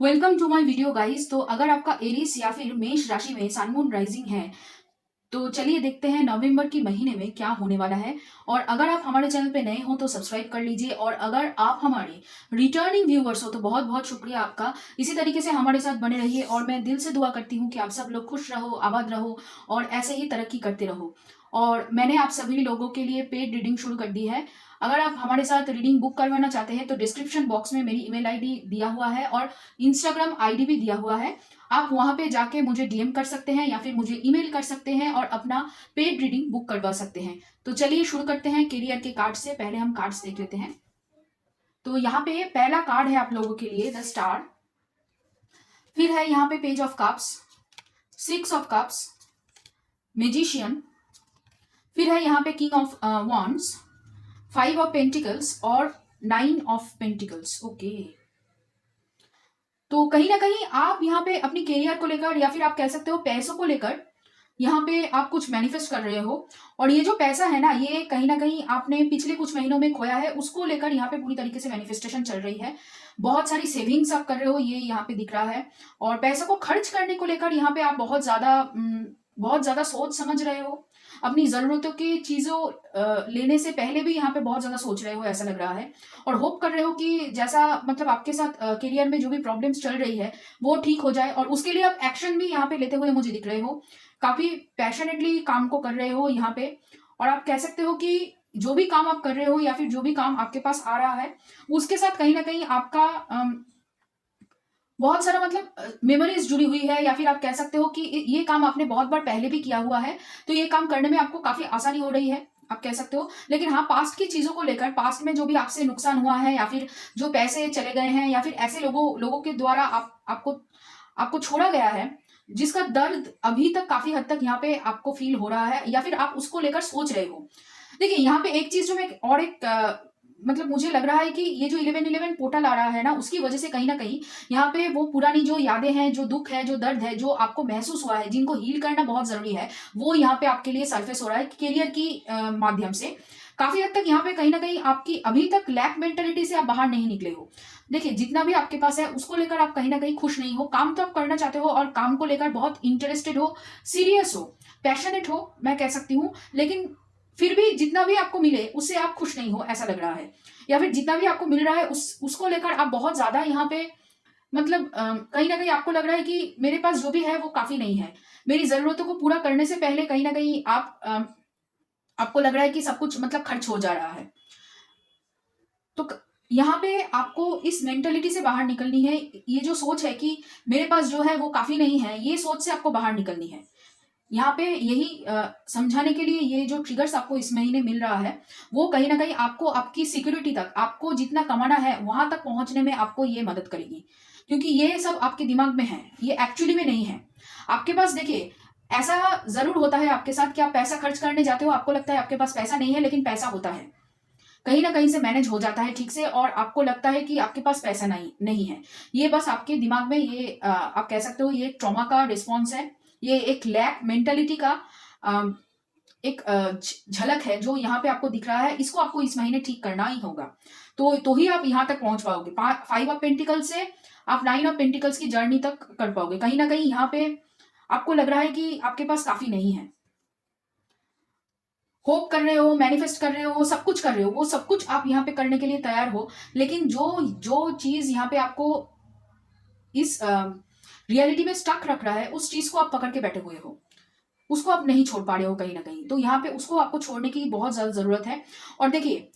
Welcome to my video guys. तो अगर आपका एरीज या फिर मेष राशि में सन मून राइजिंग है तो चलिए देखते हैं नवंबर की महीने में क्या होने वाला है। और अगर आप हमारे चैनल पे नए हो तो सब्सक्राइब कर लीजिए, और अगर आप हमारे रिटर्निंग व्यूवर्स हो तो बहुत बहुत शुक्रिया आपका। इसी तरीके से हमारे साथ बने रहिए और मैं दिल से दुआ करती हूँ कि आप सब लोग खुश रहो, आबाद रहो और ऐसे ही तरक्की करते रहो। और मैंने आप सभी लोगों के लिए पेड रीडिंग शुरू कर दी है। अगर आप हमारे साथ रीडिंग बुक करवाना चाहते हैं तो डिस्क्रिप्शन बॉक्स में मेरी ईमेल आईडी दिया हुआ है और इंस्टाग्राम आईडी भी दिया हुआ है। आप वहां पे जाके मुझे डीएम कर सकते हैं या फिर मुझे ईमेल कर सकते हैं और अपना पेड रीडिंग बुक करवा सकते हैं। तो चलिए शुरू करते हैं करियर के कार्ड से। पहले हम कार्ड्स देख लेते हैं। तो यहाँ पे पहला कार्ड है आप लोगों के लिए द स्टार। फिर है यहाँ पे page of cups, 6 of cups, magician. फिर है यहाँ पे king of wands, 5 of pentacles और 9 ऑफ पेंटिकल्स। ओके, तो कहीं ना कहीं आप यहाँ पे अपनी करियर को लेकर या फिर आप कह सकते हो पैसों को लेकर यहाँ पे आप कुछ मैनिफेस्ट कर रहे हो। और ये जो पैसा है ना, ये कहीं ना कहीं आपने पिछले कुछ महीनों में खोया है, उसको लेकर यहाँ पे पूरी तरीके से मैनिफेस्टेशन चल रही है। बहुत सारी सेविंग्स आप कर रहे हो, ये यहाँ पे दिख रहा है। और पैसे को खर्च करने को लेकर यहाँ पे आप बहुत ज्यादा सोच समझ रहे हो। अपनी जरूरतों की चीजों लेने से पहले भी यहाँ पे बहुत ज्यादा सोच रहे हो, ऐसा लग रहा है। और होप कर रहे हो कि जैसा मतलब आपके साथ करियर में जो भी प्रॉब्लम्स चल रही है वो ठीक हो जाए, और उसके लिए आप एक्शन भी यहाँ पे लेते हुए मुझे दिख रहे हो। काफी पैशनेटली काम को कर रहे हो यहाँ पे। और आप कह सकते हो कि जो भी काम आप कर रहे हो या फिर जो भी काम आपके पास आ रहा है उसके साथ कहीं ना कहीं आपका बहुत सारा मतलब मेमोरीज जुड़ी हुई है, या फिर आप कह सकते हो कि ये काम आपने बहुत बार पहले भी किया हुआ है, तो ये काम करने में आपको काफी आसानी हो रही है, आप कह सकते हो। लेकिन हाँ, पास्ट की चीजों को लेकर, पास्ट में जो भी आपसे नुकसान हुआ है या फिर जो पैसे चले गए हैं या फिर ऐसे लोगों लोगों के द्वारा आपको आपको छोड़ा गया है, जिसका दर्द अभी तक काफी हद तक यहाँ पे आपको फील हो रहा है या फिर आप उसको लेकर सोच रहे हो। देखिए यहाँ पे एक चीज जो मैं और एक मतलब मुझे लग रहा है कि ये जो 1111 पोर्टल आ रहा है ना, उसकी वजह से कहीं ना कहीं यहाँ पे वो पुरानी जो यादें हैं, जो दुख है, जो दर्द है, जो आपको महसूस हुआ है, जिनको हील करना बहुत जरूरी है, वो यहाँ पे आपके लिए सरफेस हो रहा है करियर की माध्यम से। काफी हद तक यहाँ पे कहीं ना कहीं आपकी अभी तक लैक मेंटेलिटी से आप बाहर नहीं निकले हो। देखिए जितना भी आपके पास है उसको लेकर आप कहीं ना कहीं खुश नहीं हो। काम तो आप करना चाहते हो और काम को लेकर बहुत इंटरेस्टेड हो, सीरियस हो, पैशनेट हो, मैं कह सकती हूँ। लेकिन फिर भी जितना भी आपको मिले उससे आप खुश नहीं हो, ऐसा लग रहा है। या फिर जितना भी आपको मिल रहा है उसको लेकर आप बहुत ज्यादा यहाँ पे मतलब कहीं ना कहीं आपको लग रहा है कि मेरे पास जो भी है वो काफी नहीं है। मेरी जरूरतों को पूरा करने से पहले कहीं ना कहीं आपको लग रहा है कि सब कुछ मतलब खर्च हो जा रहा है। तो यहाँ पे आपको इस मेंटेलिटी से बाहर निकलनी है। ये जो सोच है कि मेरे पास जो है वो काफी नहीं है, ये सोच से आपको बाहर निकलनी है। यहाँ पे यही समझाने के लिए ये जो ट्रिगर्स आपको इस महीने मिल रहा है वो कहीं ना कहीं आपको आपकी सिक्योरिटी तक, आपको जितना कमाना है वहां तक पहुंचने में आपको ये मदद करेगी। क्योंकि ये सब आपके दिमाग में है, ये एक्चुअली में नहीं है आपके पास। देखिए ऐसा जरूर होता है आपके साथ कि आप पैसा खर्च करने जाते हो, आपको लगता है आपके पास पैसा नहीं है, लेकिन पैसा होता है, कहीं ना कहीं से मैनेज हो जाता है ठीक से, और आपको लगता है कि आपके पास पैसा नहीं नहीं है। ये बस आपके दिमाग में ये आप कह सकते हो ये ट्रॉमा का रिस्पॉन्स है। ये एक लैक मेंटेलिटी का अ, एक झलक है जो यहाँ पे आपको दिख रहा है। इसको आपको इस महीने ठीक करना ही होगा, तो ही आप यहाँ तक पहुंच पाओगे। 5 ऑफ पेंटिकल से आप 9 ऑफ पेंटिकल्स की जर्नी तक कर पाओगे। कहीं ना कहीं यहाँ पे आपको लग रहा है कि आपके पास काफी नहीं है। होप कर रहे हो, मैनिफेस्ट कर रहे हो, सब कुछ कर रहे हो, वो सब कुछ आप यहाँ पे करने के लिए तैयार हो। लेकिन जो जो चीज यहाँ पे आपको इस रियलिटी में स्टक रख रहा है, उस चीज को आप पकड़ के बैठे हुए हो, उसको आप नहीं छोड़ पा रहे हो कहीं ना कहीं। तो यहाँ पे उसको आपको छोड़ने की बहुत ज्यादा जरूरत है। और देखिए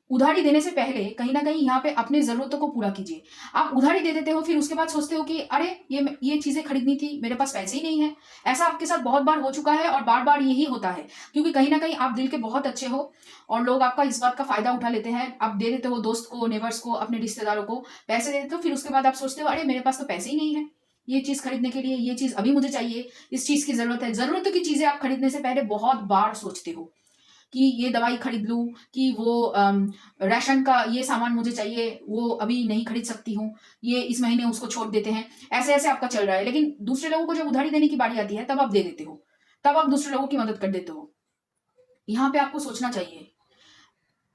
उधारी देने से पहले कहीं ना कहीं यहाँ पे अपनी जरूरतों को पूरा कीजिए। आप उधारी दे देते हो, फिर उसके बाद सोचते हो कि अरे ये चीजें खरीदनी थी, मेरे पास पैसे ही नहीं है। ऐसा आपके साथ बहुत बार हो चुका है और बार बार यही होता है, क्योंकि कहीं ना कहीं आप दिल के बहुत अच्छे हो और लोग आपका इस बात का फायदा उठा लेते हैं। आप दे देते हो दोस्त को, नेबर्स को, अपने रिश्तेदारों को पैसे दे देते हो, फिर उसके बाद आप सोचते हो अरे मेरे पास तो पैसे ही नहीं है ये चीज खरीदने के लिए, ये चीज अभी मुझे चाहिए, इस चीज की जरूरत है। जरूरत की चीजें आप खरीदने से पहले बहुत बार सोचते हो कि ये दवाई खरीद लूं, कि वो राशन का ये सामान मुझे चाहिए, वो अभी नहीं खरीद सकती हूँ, ये इस महीने उसको छोड़ देते हैं। ऐसे ऐसे आपका चल रहा है। लेकिन दूसरे लोगों को जब उधारी देने की बारी आती है तब आप दे देते हो, तब आप दूसरे लोगों की मदद कर देते हो। यहाँ पे आपको सोचना चाहिए।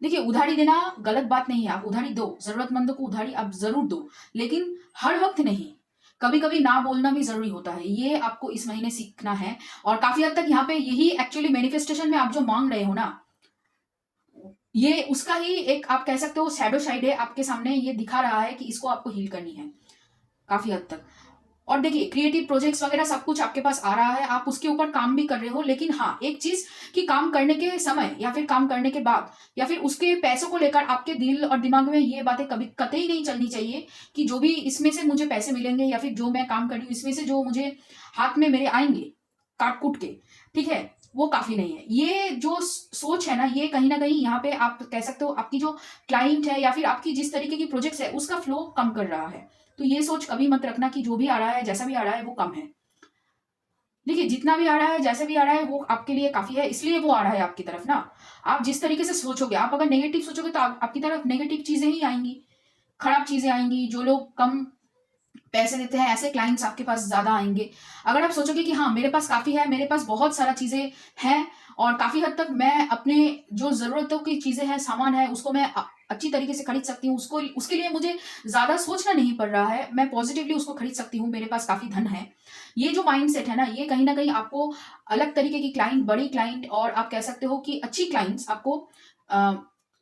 देखिए उधारी देना गलत बात नहीं है, आप उधारी दो, जरूरतमंदों को उधारी आप जरूर दो, लेकिन हर वक्त नहीं। कभी कभी ना बोलना भी जरूरी होता है, ये आपको इस महीने सीखना है। और काफी हद तक यहाँ पे यही एक्चुअली मैनिफेस्टेशन में आप जो मांग रहे हो ना, ये उसका ही एक आप कह सकते हो शैडो साइड है आपके सामने, ये दिखा रहा है कि इसको आपको हील करनी है काफी हद तक। और देखिए क्रिएटिव प्रोजेक्ट्स वगैरह सब कुछ आपके पास आ रहा है, आप उसके ऊपर काम भी कर रहे हो, लेकिन हाँ एक चीज कि काम करने के समय या फिर काम करने के बाद या फिर उसके पैसों को लेकर आपके दिल और दिमाग में ये बातें कभी कतई नहीं चलनी चाहिए कि जो भी इसमें से मुझे पैसे मिलेंगे या फिर जो मैं काम कर रही हूँ इसमें से जो मुझे हाथ में मेरे आएंगे काट कूट के, ठीक है, वो काफी नहीं है। ये जो सोच है ना, ये कहीं ना कहीं यहाँ पे आप कह सकते हो आपकी जो क्लाइंट है या फिर आपकी जिस तरीके की प्रोजेक्ट्स है उसका फ्लो कम कर रहा है। तो ये सोच कभी मत रखना कि जो भी आ रहा है जैसा भी आ रहा है वो कम है। देखिए जितना भी आ रहा है जैसे भी आ रहा है वो आपके लिए काफी है, इसलिए वो आ रहा है आपकी तरफ ना। आप जिस तरीके से सोचोगे, आप अगर नेगेटिव सोचोगे तो आपकी तरफ नेगेटिव चीजें ही आएंगी, खराब चीजें आएंगी। जो लोग कम पैसे देते हैं ऐसे क्लाइंट्स आपके पास ज्यादा आएंगे। अगर आप सोचोगे कि हाँ मेरे पास काफी है, मेरे पास बहुत सारा चीजें हैं और काफी हद तक मैं अपने जो जरूरतों की चीजें हैं, सामान है, उसको मैं अच्छी तरीके से खरीद सकती हूँ, उसको उसके लिए मुझे ज्यादा सोचना नहीं पड़ रहा है, मैं पॉजिटिवली उसको खरीद सकती हूँ, मेरे पास काफी धन है। ये जो माइंडसेट है ना, ये कहीं ना कहीं आपको अलग तरीके की क्लाइंट, बड़ी क्लाइंट और आप कह सकते हो कि अच्छी क्लाइंट्स आपको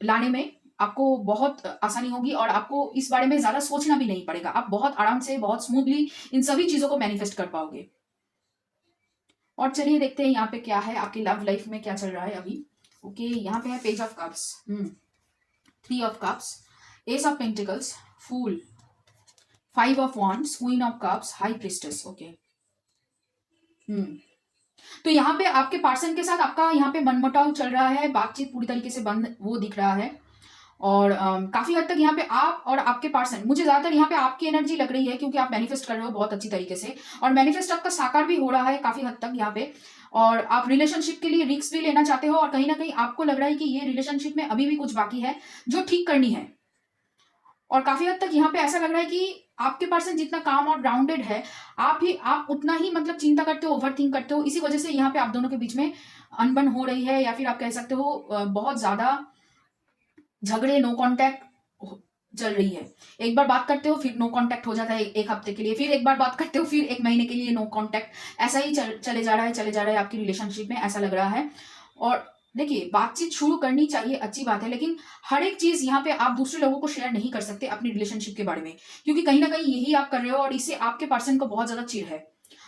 लाने में आपको बहुत आसानी होगी और आपको इस बारे में ज्यादा सोचना भी नहीं पड़ेगा। आप बहुत आराम से, बहुत स्मूथली इन सभी चीजों को मैनिफेस्ट कर पाओगे। और चलिए देखते हैं यहाँ पे क्या है, आपकी लव लाइफ में क्या चल रहा है अभी। ओके, यहाँ पे है page of cups, 3 of cups, ace of pentacles, fool, 5 of wands, queen of cups, high priestess. Okay, तो यहाँ पे आपके पर्सन के साथ आपका यहाँ पे मनमुटाव चल रहा है, बातचीत पूरी तरीके से बंद वो दिख रहा है। और काफी हद तक यहाँ पे आप और आपके पर्सन, मुझे ज्यादातर यहाँ पे आपकी एनर्जी लग रही है क्योंकि आप मैनिफेस्ट कर रहे हो बहुत अच्छी तरीके से और मैनिफेस्ट आपका साकार भी हो रहा है काफी हद तक यहाँ पे। और आप रिलेशनशिप के लिए रिस्क भी लेना चाहते हो और कहीं ना कहीं आपको लग रहा है कि ये रिलेशनशिप में अभी भी कुछ बाकी है जो ठीक करनी है। और काफी हद तक यहाँ पे ऐसा लग रहा है कि आपके पर्सन जितना काम और ग्राउंडेड है, आप उतना ही मतलब चिंता करते हो, ओवर थिंक करते हो, इसी वजह से यहाँ पे आप दोनों के बीच में अनबन हो रही है या फिर आप कह सकते हो बहुत ज्यादा झगड़े, नो कांटेक्ट चल रही है। एक बार बात करते हो फिर नो कांटेक्ट हो जाता है एक हफ्ते के लिए, फिर एक बार बात करते हो फिर 1 महीने के लिए नो कांटेक्ट, ऐसा ही चले जा रहा है आपकी रिलेशनशिप में, ऐसा लग रहा है। और देखिए बातचीत शुरू करनी चाहिए, अच्छी बात है, लेकिन हर एक चीज यहाँ पे आप दूसरे लोगों को शेयर नहीं कर सकते अपनी रिलेशनशिप के बारे में, क्योंकि कहीं ना कहीं यही आप कर रहे हो और इससे आपके पर्सन को बहुत ज्यादा चिढ़ है।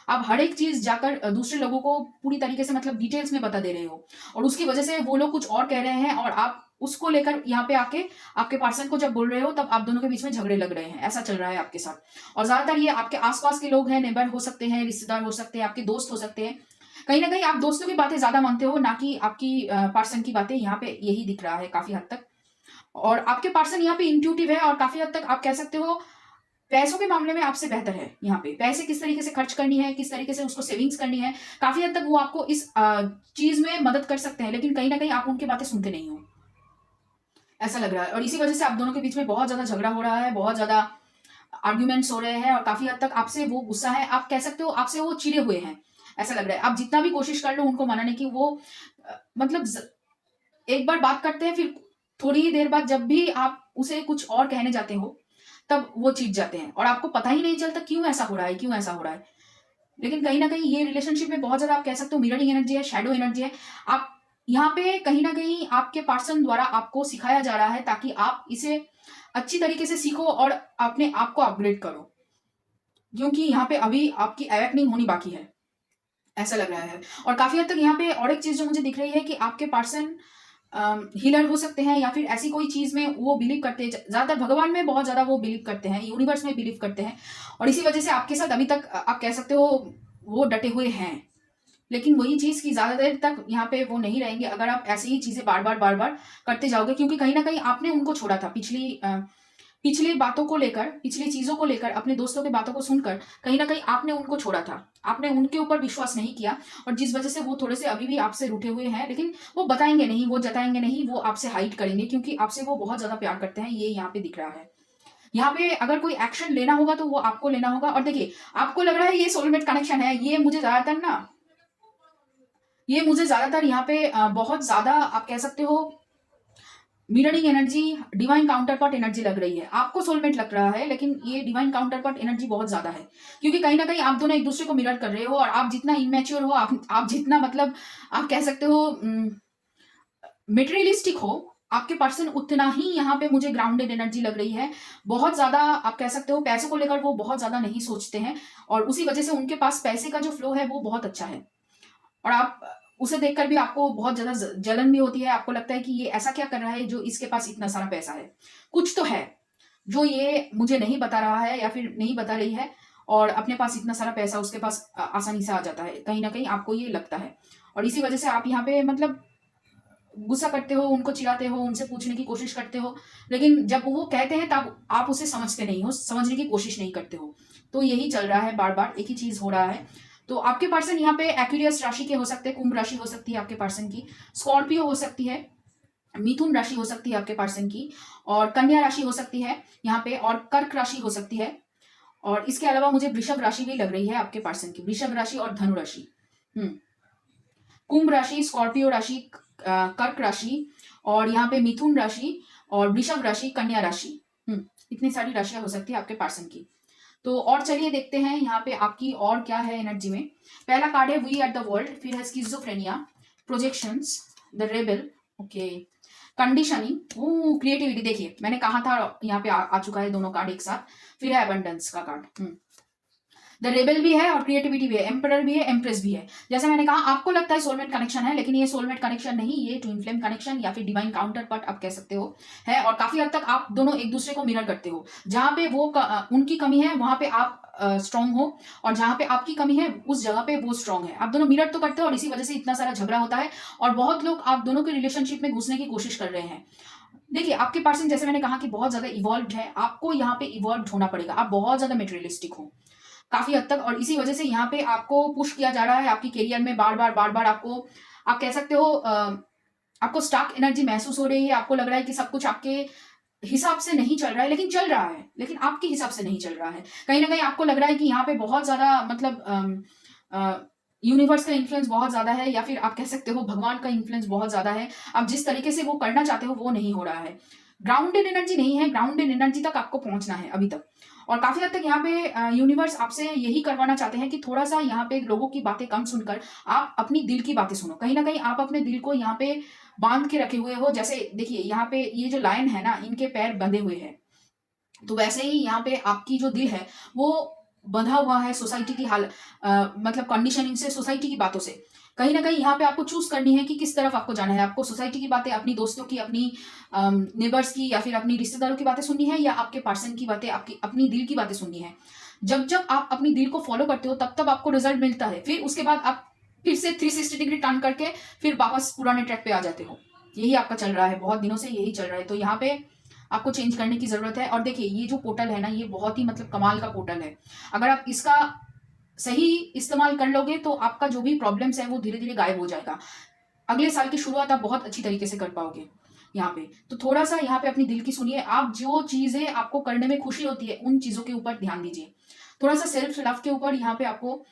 आप हर एक चीज जाकर दूसरे लोगों को पूरी तरीके से मतलब डिटेल्स में बता दे रहे हो और उसकी वजह से वो लोग कुछ और कह रहे हैं और आप उसको लेकर यहाँ पे आके आपके पर्सन को जब बोल रहे हो तब आप दोनों के बीच में झगड़े लग रहे हैं, ऐसा चल रहा है आपके साथ। और ज्यादातर ये आपके आसपास के लोग हैं, नेबर हो सकते हैं, रिश्तेदार हो सकते हैं, आपके दोस्त हो सकते हैं। कहीं ना कहीं आप दोस्तों की बातें ज्यादा मानते हो ना कि आपकी पर्सन की बातें, यहाँ पे यही दिख रहा है काफी हद तक। और आपके पर्सन यहाँ पे इंट्यूटिव है और काफी हद तक आप कह सकते हो पैसों के मामले में आपसे बेहतर है। यहाँ पे पैसे किस तरीके से खर्च करनी है, किस तरीके से उसको सेविंग्स करनी है, काफी हद तक वो आपको इस चीज में मदद कर सकते हैं, लेकिन कहीं ना कहीं आप उनकी बातें सुनते नहीं हो, ऐसा लग रहा है। और इसी वजह से आप दोनों के बीच में बहुत ज्यादा झगड़ा हो रहा है, बहुत ज्यादा आर्ग्यूमेंट्स हो रहे हैं और काफी हद तक आपसे वो गुस्सा है, आप कह सकते हो आपसे वो चिड़े हुए हैं, ऐसा लग रहा है। आप जितना भी कोशिश कर लो उनको मनाने की, वो मतलब एक बार बात करते हैं फिर थोड़ी ही देर बाद जब भी आप उसे कुछ और कहने जाते हो तब वो चीज जाते हैं और आपको पता ही नहीं चलता क्यों ऐसा हो रहा है, क्यों ऐसा हो रहा है। लेकिन कहीं ना कहीं ये रिलेशनशिप में बहुत ज्यादा आप कह सकते हो मिररिंग एनर्जी है, शैडो एनर्जी है। आप यहाँ पे कहीं ना कहीं आपके पर्सन द्वारा आपको सिखाया जा रहा है ताकि आप इसे अच्छी तरीके से सीखो और अपने आप को अपग्रेड करो, क्योंकि यहाँ पे अभी आपकी अवेकनिंग होनी बाकी है, ऐसा लग रहा है। और काफी हद तक यहाँ पे और एक चीज जो मुझे दिख रही है कि आपके पर्सन हीलर हो सकते हैं या फिर ऐसी कोई चीज में वो बिलीव करते हैं, ज्यादातर भगवान में बहुत ज्यादा वो बिलीव करते हैं, यूनिवर्स में बिलीव करते हैं और इसी वजह से आपके साथ अभी तक आप कह सकते हो वो डटे हुए हैं। लेकिन वही चीज की ज्यादा देर तक यहाँ पे वो नहीं रहेंगे अगर आप ऐसी ही चीजें बार बार करते जाओगे, क्योंकि कहीं ना कहीं आपने उनको छोड़ा था पिछली बातों को लेकर, पिछली चीजों को लेकर, अपने दोस्तों की बातों को सुनकर कहीं ना कहीं आपने उनको छोड़ा था, आपने उनके ऊपर विश्वास नहीं किया और जिस वजह से वो थोड़े से अभी भी आपसे रूठे हुए हैं। लेकिन वो बताएंगे नहीं, वो जताएंगे नहीं, वो आपसे हाइड करेंगे क्योंकि आपसे वो बहुत ज्यादा प्यार करते हैं, ये यहाँ पे दिख रहा है। यहाँ पे अगर कोई एक्शन लेना होगा तो वो आपको लेना होगा। और देखिए आपको लग रहा है ये सोलमेट कनेक्शन है, ये मुझे ज्यादातर यहाँ पे बहुत ज्यादा आप कह सकते हो mirroring energy, divine counterpart energy लग रही है। आपको सोलमेट लग रहा है, लेकिन ये डिवाइन काउंटरपार्ट एनर्जी बहुत ज्यादा है, क्योंकि कहीं ना कहीं आप दोनों एक दूसरे को मिरर कर रहे हो, और आप जितना इमेच्योर हो, आप जितना मतलब आप कह सकते हो मेटेरियलिस्टिक हो, आपके पर्सन उतना ही यहाँ पे मुझे ग्राउंडेड एनर्जी लग रही है। बहुत ज्यादा आप कह सकते हो पैसों को लेकर वो बहुत ज्यादा नहीं सोचते हैं, और उसी वजह से उनके पास पैसे का जो फ्लो है वो बहुत अच्छा है। और आप उसे देखकर भी आपको बहुत ज्यादा जलन भी होती है। आपको लगता है कि ये ऐसा क्या कर रहा है जो इसके पास इतना सारा पैसा है, कुछ तो है जो ये मुझे नहीं बता रहा है या फिर नहीं बता रही है, और अपने पास इतना सारा पैसा उसके पास आसानी से आ जाता है। कहीं ना कहीं आपको ये लगता है, और इसी वजह से आप यहाँ पे मतलब गुस्सा करते हो, उनको चिढ़ाते हो, उनसे पूछने की कोशिश करते हो, लेकिन जब वो कहते हैं तब आप उसे समझते नहीं हो, समझने की कोशिश नहीं करते हो। तो यही चल रहा है, बार बार एक ही चीज हो रहा है। तो आपके पर्सन यहाँ पे एक्वेरियस राशि के हो सकते हैं, कुंभ राशि हो सकती है आपके पर्सन की, स्कॉर्पियो हो सकती है, मिथुन राशि हो सकती है आपके पर्सन की, और कन्या राशि हो सकती है यहाँ पे, और कर्क राशि हो सकती है। और इसके अलावा मुझे वृषभ राशि भी लग रही है आपके पर्सन की, वृषभ राशि और धनु राशि। हम्म कुंभ राशि, स्कॉर्पियो राशि, कर्क राशि, और यहाँ पे मिथुन राशि, और वृषभ राशि, कन्या राशि। इतनी सारी राशियां हो सकती है आपके पर्सन की। तो और चलिए देखते हैं यहाँ पे आपकी और क्या है एनर्जी में। पहला कार्ड है वी एट द वर्ल्ड, फिर है schizophrenia, projections, the rebel, okay, conditioning, creativity. देखिए मैंने कहा था यहाँ पे आ चुका है दोनों कार्ड एक साथ। फिर है अबंडेंस का कार्ड, द रेबल भी है और क्रिएटिविटी भी है, एम्परर भी है, एम्प्रेस भी है। जैसे मैंने कहा आपको लगता है सोलमेट कनेक्शन है, लेकिन ये सोलमेट कनेक्शन नहीं, ये ट्विन फ्लेम कनेक्शन या फिर डिवाइन काउंटर पार्ट आप कह सकते हो है। और काफी हद तक आप दोनों एक दूसरे को मिरर करते हो, जहां पे वो उनकी कमी है वहां पे आप स्ट्रांग हो, और जहां पे आपकी कमी है उस जगह पे वो स्ट्रांग है। आप दोनों मिरर तो करते हो, और इसी वजह से इतना सारा झगड़ा होता है, और बहुत लोग आप दोनों के रिलेशनशिप में घुसने की कोशिश कर रहे हैं। देखिए आपके पर्सन, जैसे मैंने कहा कि बहुत ज्यादा इवॉल्व है, आपको यहाँ पे इवॉल्व होना पड़ेगा। आप बहुत ज्यादा मेटेरियलिस्टिक हो काफी हद तक, और इसी वजह से यहाँ पे आपको पुश किया जा रहा है आपकी करियर में, बार बार आपको, आप कह सकते हो आपको स्टाक एनर्जी महसूस हो रही है। आपको लग रहा है कि सब कुछ आपके हिसाब से नहीं चल रहा है, लेकिन चल रहा है, लेकिन आपके हिसाब से नहीं चल रहा है। कहीं ना कहीं आपको लग रहा है कि यहाँ पे बहुत ज्यादा मतलब यूनिवर्स का इन्फ्लुएंस बहुत ज्यादा है, या फिर आप कह सकते हो भगवान का इन्फ्लुएंस बहुत ज्यादा है। आप जिस तरीके से वो करना चाहते हो वो नहीं हो रहा है, ग्राउंडेड एनर्जी नहीं है। ग्राउंडेड एनर्जी तक आपको पहुंचना है अभी तक, और काफी हद तक यहाँ पे यूनिवर्स आपसे यही करवाना चाहते हैं कि थोड़ा सा यहाँ पे लोगों की बातें कम सुनकर आप अपनी दिल की बातें सुनो। कहीं ना कहीं आप अपने दिल को यहाँ पे बांध के रखे हुए हो। जैसे देखिए यहाँ पे ये जो लायन है ना, इनके पैर बंधे हुए हैं, तो वैसे ही यहाँ पे आपकी जो दिल है वो बंधा हुआ है सोसाइटी की मतलब कंडीशनिंग से, सोसाइटी की बातों से। कहीं ना कहीं यहाँ पे आपको चूज करनी है कि किस तरफ आपको जाना है। आपको सोसाइटी की बातें, अपनी दोस्तों की, अपनी नेबर्स की, या फिर अपनी रिश्तेदारों की बातें सुननी है, या आपके पर्सन की बातें, आपकी अपनी दिल की बातें सुननी है। जब जब आप अपनी दिल को फॉलो करते हो तब तब आपको रिजल्ट मिलता है। फिर उसके बाद आप फिर से 360 डिग्री टर्न करके फिर वापस पुराने ट्रैक पे आ जाते हो। यही आपका चल रहा है, बहुत दिनों से यही चल रहा है। तो यहाँ पे आपको चेंज करने की जरूरत है। और देखिए ये जो पोर्टल है ना, ये बहुत ही मतलब कमाल का पोर्टल है। अगर आप इसका सही इस्तेमाल कर लोगे तो आपका जो भी प्रॉब्लम्स है वो धीरे धीरे गायब हो जाएगा। अगले साल की शुरुआत आप बहुत अच्छी तरीके से कर पाओगे यहाँ पे। तो थोड़ा सा यहाँ पे अपनी दिल की सुनिए। आप जो चीजें आपको करने में खुशी होती है उन चीजों के ऊपर ध्यान दीजिए। थोड़ा सा सेल्फ लव के ऊपर यहाँ पे आपको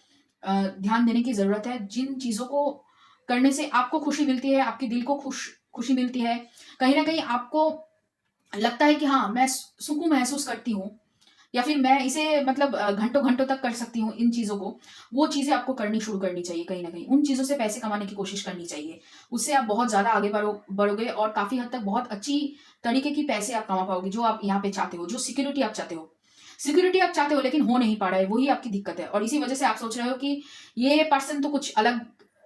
ध्यान देने की जरूरत है। जिन चीजों को करने से आपको खुशी मिलती है, आपके दिल को खुशी मिलती है, कहीं ना कहीं आपको लगता है कि हाँ मैं सुकून महसूस करती हूँ, या फिर मैं इसे मतलब घंटों घंटों तक कर सकती हूँ इन चीजों को, वो चीजें आपको करनी शुरू करनी चाहिए। कहीं ना कहीं उन चीजों से पैसे कमाने की कोशिश करनी चाहिए। उससे आप बहुत ज्यादा आगे बढ़ोगे, और काफी हद तक बहुत अच्छी तरीके की पैसे आप कमा पाओगे, जो आप यहाँ पे चाहते हो, जो सिक्योरिटी आप चाहते हो। सिक्योरिटी आप चाहते हो लेकिन हो नहीं पा रहा है, वही आपकी दिक्कत है। और इसी वजह से आप सोच रहे हो कि ये पर्सन तो कुछ अलग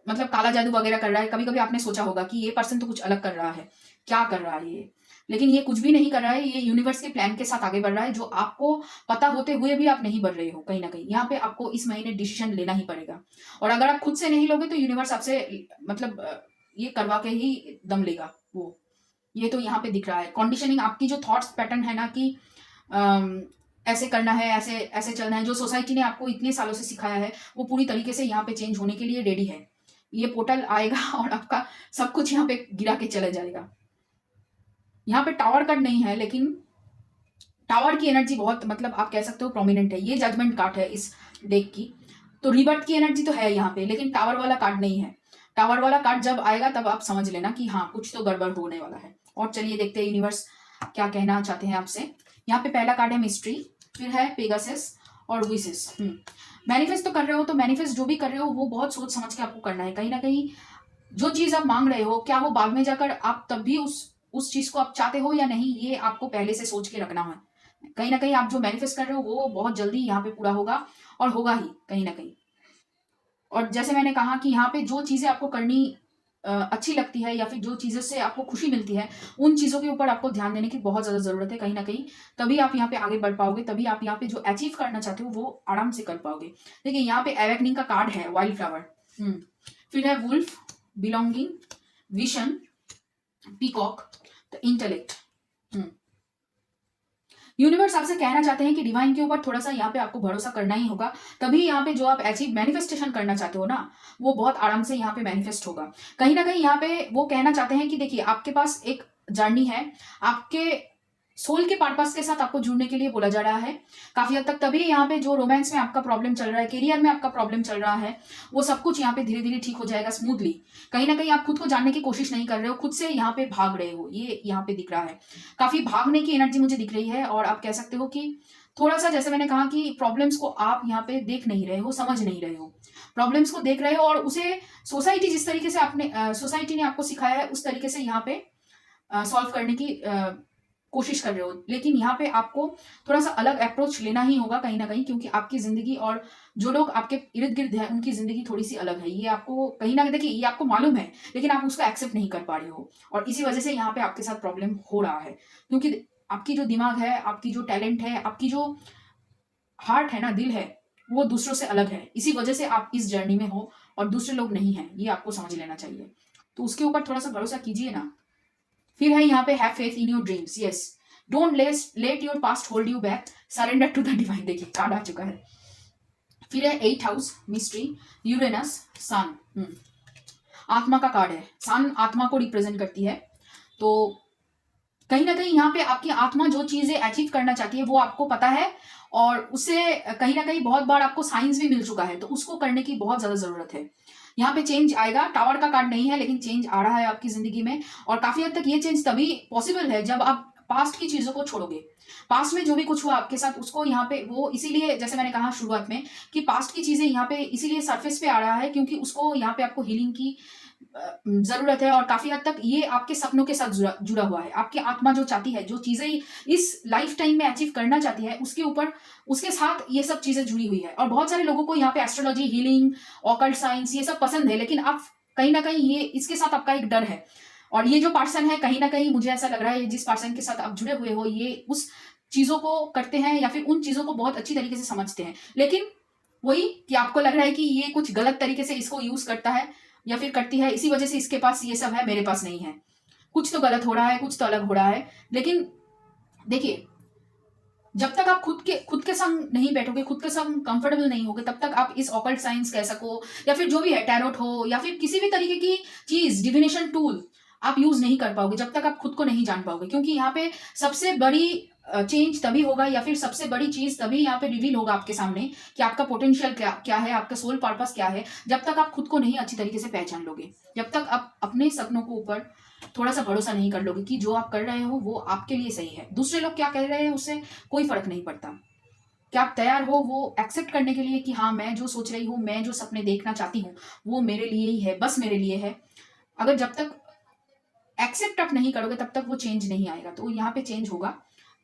मतलब काला जादू वगैरह कर रहा है। कभी कभी आपने सोचा होगा कि ये पर्सन तो कुछ अलग कर रहा है, क्या कर रहा है ये, लेकिन ये कुछ भी नहीं कर रहा है। ये यूनिवर्स के प्लान के साथ आगे बढ़ रहा है, जो आपको पता होते हुए भी आप नहीं बढ़ रहे हो। कहीं ना कहीं यहाँ पे आपको इस महीने डिसीजन लेना ही पड़ेगा, और अगर आप खुद से नहीं लोगे तो यूनिवर्स आपसे मतलब ये करवा के ही दम लेगा वो। ये तो यहाँ पे दिख रहा है। कंडीशनिंग, आपकी जो थॉट्स पैटर्न है ना कि ऐसे करना है, ऐसे ऐसे चलना है, जो सोसाइटी ने आपको इतने सालों से सिखाया है, वो पूरी तरीके से यहाँ पे चेंज होने के लिए रेडी है। ये पोर्टल आएगा और आपका सब कुछ यहाँ पे गिरा के चले जाएगा। यहाँ पे टावर कट नहीं है, लेकिन टावर की एनर्जी बहुत मतलब आप कह सकते हो प्रोमिनेंट है। ये जजमेंट कार्ड है इस डेक की। तो रिबर्थ की एनर्जी तो है यहाँ पे, लेकिन टावर वाला कार्ड नहीं है। टावर वाला कार्ड जब आएगा तब आप समझ लेना कि हाँ कुछ तो गड़बड़ होने वाला है। और चलिए देखते हैं यूनिवर्स क्या कहना चाहते हैं आपसे। यहाँ पे पहला कार्ड है मिस्ट्री, फिर है पेगासस और विसेस। मैनिफेस्ट तो कर रहे हो, तो मैनिफेस्ट जो भी कर रहे हो वो बहुत सोच समझ के आपको करना है। कहीं ना कहीं जो चीज आप मांग रहे हो, क्या वो बाद में जाकर आप तब भी उस चीज को आप चाहते हो या नहीं, ये आपको पहले से सोच के रखना है। कहीं ना कहीं आप जो मैनिफेस्ट कर रहे हो वो बहुत जल्दी यहाँ पे पूरा होगा, और होगा ही कहीं ना कहीं। और जैसे मैंने कहा कि यहाँ पे जो चीजें आपको करनी अच्छी लगती है, या फिर जो चीजों से आपको खुशी मिलती है, उन चीजों के ऊपर आपको ध्यान देने की बहुत ज्यादा जरूरत है कहीं ना कहीं। तभी आप यहाँ पे आगे बढ़ पाओगे, तभी आप यहाँ पे जो अचीव करना चाहते हो वो आराम से कर पाओगे। देखिए यहाँ पे अवेकनिंग का कार्ड है, वाइल्ड फ्लावर। फिर है wolf, belonging, vision, peacock, the intellect. Universe आपसे कहना चाहते हैं कि डिवाइन के ऊपर थोड़ा सा यहाँ पे आपको भरोसा करना ही होगा, तभी यहाँ पे जो आप अचीव मैनिफेस्टेशन करना चाहते हो ना, वो बहुत आराम से यहाँ पे मैनिफेस्ट होगा। कहीं ना कहीं यहाँ पे वो कहना चाहते हैं कि देखिए आपके पास एक जर्नी है, आपके सोल के पर्पस के साथ आपको जुड़ने के लिए बोला जा रहा है काफी हद तक। तभी यहाँ पे जो रोमांस में आपका प्रॉब्लम चल रहा है, करियर में आपका प्रॉब्लम चल रहा है, वो सब कुछ यहाँ पे धीरे धीरे ठीक हो जाएगा स्मूथली। कहीं ना कहीं आप खुद को जानने की कोशिश नहीं कर रहे हो, खुद से यहाँ पे भाग रहे हो, ये यहाँ पे दिख रहा है। काफी भागने की एनर्जी मुझे दिख रही है। और आप कह सकते हो कि थोड़ा सा, जैसे मैंने कहा कि प्रॉब्लम्स को आप यहाँ पे देख नहीं रहे हो, समझ नहीं रहे हो, प्रॉब्लम्स को देख रहे हो और उसे सोसाइटी जिस तरीके से आपने सोसाइटी ने आपको सिखाया है उस तरीके से यहाँ पे सॉल्व करने की कोशिश कर रहे हो। लेकिन यहाँ पे आपको थोड़ा सा अलग अप्रोच लेना ही होगा कहीं ना कहीं, क्योंकि आपकी जिंदगी और जो लोग आपके इर्द गिर्द है उनकी जिंदगी थोड़ी सी अलग है। ये आपको कहीं ना, देखिए ये आपको मालूम है, लेकिन आप उसको एक्सेप्ट नहीं कर पा रहे हो, और इसी वजह से यहाँ पे आपके साथ प्रॉब्लम हो रहा है। क्योंकि आपकी जो दिमाग है, आपकी जो टैलेंट है, आपकी जो हार्ट है ना, दिल है, वो दूसरों से अलग है। इसी वजह से आप इस जर्नी में हो और दूसरे लोग नहीं है, ये आपको समझ लेना चाहिए। तो उसके ऊपर थोड़ा सा भरोसा कीजिए ना। फिर है यहाँ पे have faith in your dreams, yes, don't let your past hold you back, surrender to the divine. देखिए कार्ड आ चुका है। फिर है 8th हाउस, मिस्ट्री, यूरेनस, सन। आत्मा का कार्ड है, सन आत्मा को रिप्रेजेंट करती है। तो कहीं ना कहीं यहाँ पे आपकी आत्मा जो चीजें अचीव करना चाहती है वो आपको पता है, और उससे कहीं ना कहीं बहुत बार आपको साइंस भी मिल चुका है, तो उसको करने की बहुत ज्यादा जरूरत है। यहाँ पे चेंज आएगा, टावर का कार्ड नहीं है लेकिन चेंज आ रहा है आपकी जिंदगी में। और काफी हद तक ये चेंज तभी पॉसिबल है जब आप पास्ट की चीजों को छोड़ोगे। पास्ट में जो भी कुछ हुआ आपके साथ उसको यहाँ पे, वो इसीलिए जैसे मैंने कहा शुरुआत में कि पास्ट की चीजें यहाँ पे इसीलिए सरफेस पे आ रहा है, क्योंकि उसको यहाँ पे आपको हीलिंग की जरूरत है। और काफी हद तक ये आपके सपनों के साथ जुड़ा हुआ है। आपकी आत्मा जो चाहती है, जो चीजें इस लाइफ टाइम में अचीव करना चाहती है, उसके ऊपर, उसके साथ ये सब चीजें जुड़ी हुई है। और बहुत सारे लोगों को यहाँ पे एस्ट्रोलॉजी, हीलिंग, ऑकल्ट साइंस ये सब पसंद है, लेकिन आप कहीं ना कहीं ये इसके साथ आपका एक डर है। और ये जो पर्सन है, कहीं ना कहीं मुझे ऐसा लग रहा है जिस पर्सन के साथ आप जुड़े हुए हो, ये उस चीजों को करते हैं या फिर उन चीजों को बहुत अच्छी तरीके से समझते हैं, लेकिन वही कि आपको लग रहा है कि ये कुछ गलत तरीके से इसको यूज करता है या फिर करती है, इसी वजह से इसके पास ये सब है, मेरे पास नहीं है। कुछ तो गलत हो रहा है, कुछ तो अलग हो रहा है। लेकिन देखिए, जब तक आप खुद के संग नहीं बैठोगे, खुद के संग कंफर्टेबल नहीं होगे, तब तक आप इस ऑकल्ट साइंस कह सको या फिर जो भी है, टैरोट हो या फिर किसी भी तरीके की चीज, डिविनेशन टूल आप यूज नहीं कर पाओगे जब तक आप खुद को नहीं जान पाओगे। क्योंकि यहाँ पे सबसे बड़ी चेंज तभी होगा, या फिर सबसे बड़ी चीज तभी यहाँ पे रिवील होगा आपके सामने कि आपका पोटेंशियल क्या है, आपका सोल पर्पस क्या है, जब तक आप खुद को नहीं अच्छी तरीके से पहचान लोगे, जब तक आप अपने सपनों को ऊपर थोड़ा सा भरोसा नहीं कर लोगे कि जो आप कर रहे हो वो आपके लिए सही है। दूसरे लोग क्या कह रहे हैं उससे कोई फर्क नहीं पड़ता। क्या आप तैयार हो वो एक्सेप्ट करने के लिए कि हाँ, मैं जो सोच रही हूँ, मैं जो सपने देखना चाहती हूँ वो मेरे लिए ही है, बस मेरे लिए है। अगर जब तक एक्सेप्ट आप नहीं करोगे तब तक वो चेंज नहीं आएगा। तो यहाँ पे चेंज होगा,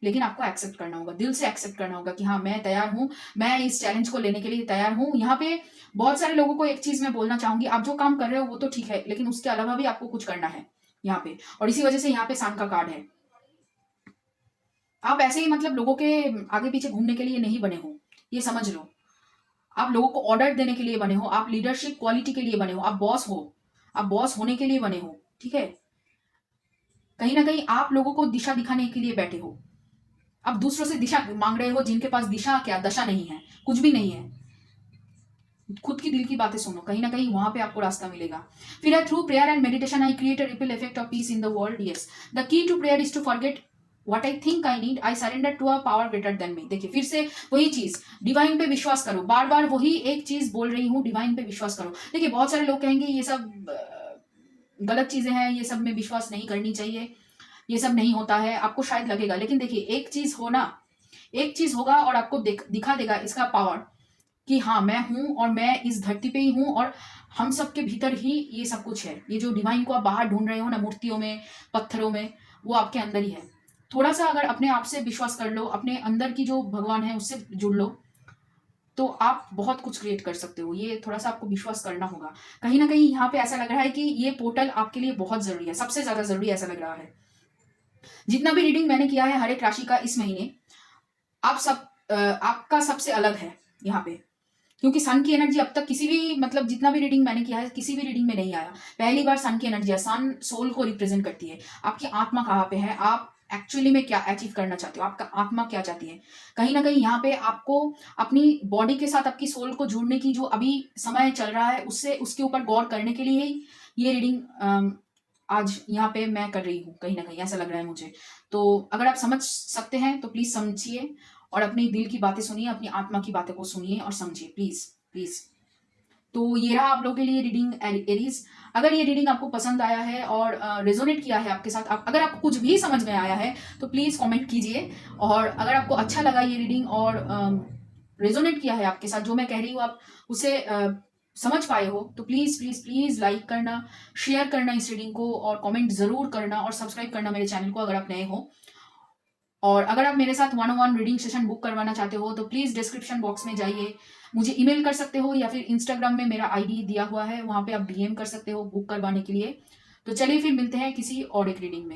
लेकिन आपको एक्सेप्ट करना होगा, दिल से एक्सेप्ट करना होगा कि हाँ, मैं तैयार हूँ, मैं इस चैलेंज को लेने के लिए तैयार हूँ। यहाँ पे बहुत सारे लोगों को एक चीज मैं बोलना चाहूंगी, आप जो काम कर रहे हो वो तो ठीक है, लेकिन उसके अलावा भी आपको कुछ करना है यहाँ पे। और इसी वजह से यहाँ पे सन का कार्ड है। आप ऐसे ही मतलब लोगों के आगे पीछे घूमने के लिए नहीं बने हो, ये समझ लो। आप लोगों को ऑर्डर देने के लिए बने हो, आप लीडरशिप क्वालिटी के लिए बने हो, आप बॉस हो, आप बॉस होने के लिए बने हो, ठीक है। कहीं ना कहीं आप लोगों को दिशा दिखाने के लिए बैठे हो। आप दूसरों से दिशा मांग रहे हो जिनके पास दिशा क्या, दशा नहीं है, कुछ भी नहीं है। खुद की दिल की बातें सुनो, कहीं ना कहीं वहां पे आपको रास्ता मिलेगा। फिर है through prayer and meditation I create a ripple effect of peace in the world, yes, the key to prayer is to forget what I think I need, I surrender to a power greater than me. देखिए फिर से वही चीज, divine पे विश्वास करो, बार बार वही एक चीज बोल रही हूँ, डिवाइन पे विश्वास करो। देखिए बहुत सारे लोग कहेंगे ये सब गलत चीजें हैं, ये सब में विश्वास नहीं करनी चाहिए, ये सब नहीं होता है, आपको शायद लगेगा, लेकिन देखिए एक चीज होगा और आपको दिखा देगा इसका पावर कि हाँ मैं हूं और मैं इस धरती पे ही हूं, और हम सबके भीतर ही ये सब कुछ है। ये जो डिवाइन को आप बाहर ढूंढ रहे हो ना, मूर्तियों में, पत्थरों में, वो आपके अंदर ही है। थोड़ा सा अगर अपने आप से विश्वास कर लो, अपने अंदर की जो भगवान है उससे जुड़ लो, तो आप बहुत कुछ क्रिएट कर सकते हो। ये थोड़ा सा आपको विश्वास करना होगा। कहीं ना कहीं यहाँ पे ऐसा लग रहा है कि ये पोर्टल आपके लिए बहुत जरूरी है, सबसे ज्यादा जरूरी ऐसा लग रहा है। जितना भी रीडिंग मैंने किया है हर एक राशि का इस महीने, आपका सबसे अलग है यहाँ पे, क्योंकि सन की एनर्जी अब तक किसी भी, मतलब जितना भी रीडिंग मैंने किया है किसी भी रीडिंग में नहीं आया। पहली बार सन की एनर्जी है। सन सोल को रिप्रेजेंट करती है। आपकी आत्मा कहाँ पे है, आप एक्चुअली में क्या अचीव करना चाहते हो, आपका आत्मा क्या चाहती है। कहीं ना कहीं यहाँ पे आपको अपनी बॉडी के साथ आपकी सोल को जोड़ने की जो अभी समय चल रहा है, उससे उसके ऊपर गौर करने के लिए ही ये रीडिंग आज यहाँ पे मैं कर रही हूँ। कहीं ना कहीं ऐसा लग रहा है मुझे। तो अगर आप समझ सकते हैं तो प्लीज समझिए, और अपनी दिल की बातें सुनिए, अपनी आत्मा की बातें को सुनिए और समझिए, प्लीज प्लीज। तो ये रहा आप लोगों के लिए रीडिंग एरीज। अगर ये रीडिंग आपको पसंद आया है और रेजोनेट किया है आपके साथ, अगर आपको कुछ भी समझ में आया है तो प्लीज कमेंट कीजिए। और अगर आपको अच्छा लगा ये रीडिंग और रेजोनेट किया है आपके साथ, जो मैं कह रही हूँ आप उसे समझ पाए हो, तो प्लीज प्लीज प्लीज लाइक करना, शेयर करना इस रीडिंग को, और कमेंट जरूर करना, और सब्सक्राइब करना मेरे चैनल को अगर आप नए हो। और अगर आप मेरे साथ 1-on-1 रीडिंग सेशन बुक करवाना चाहते हो तो प्लीज डिस्क्रिप्शन बॉक्स में जाइए, मुझे ईमेल कर सकते हो, या फिर इंस्टाग्राम में मेरा आईडी दिया हुआ है, वहां पे आप डीएम कर सकते हो बुक करवाने के लिए। तो चलिए फिर मिलते हैं किसी और एक रीडिंग में।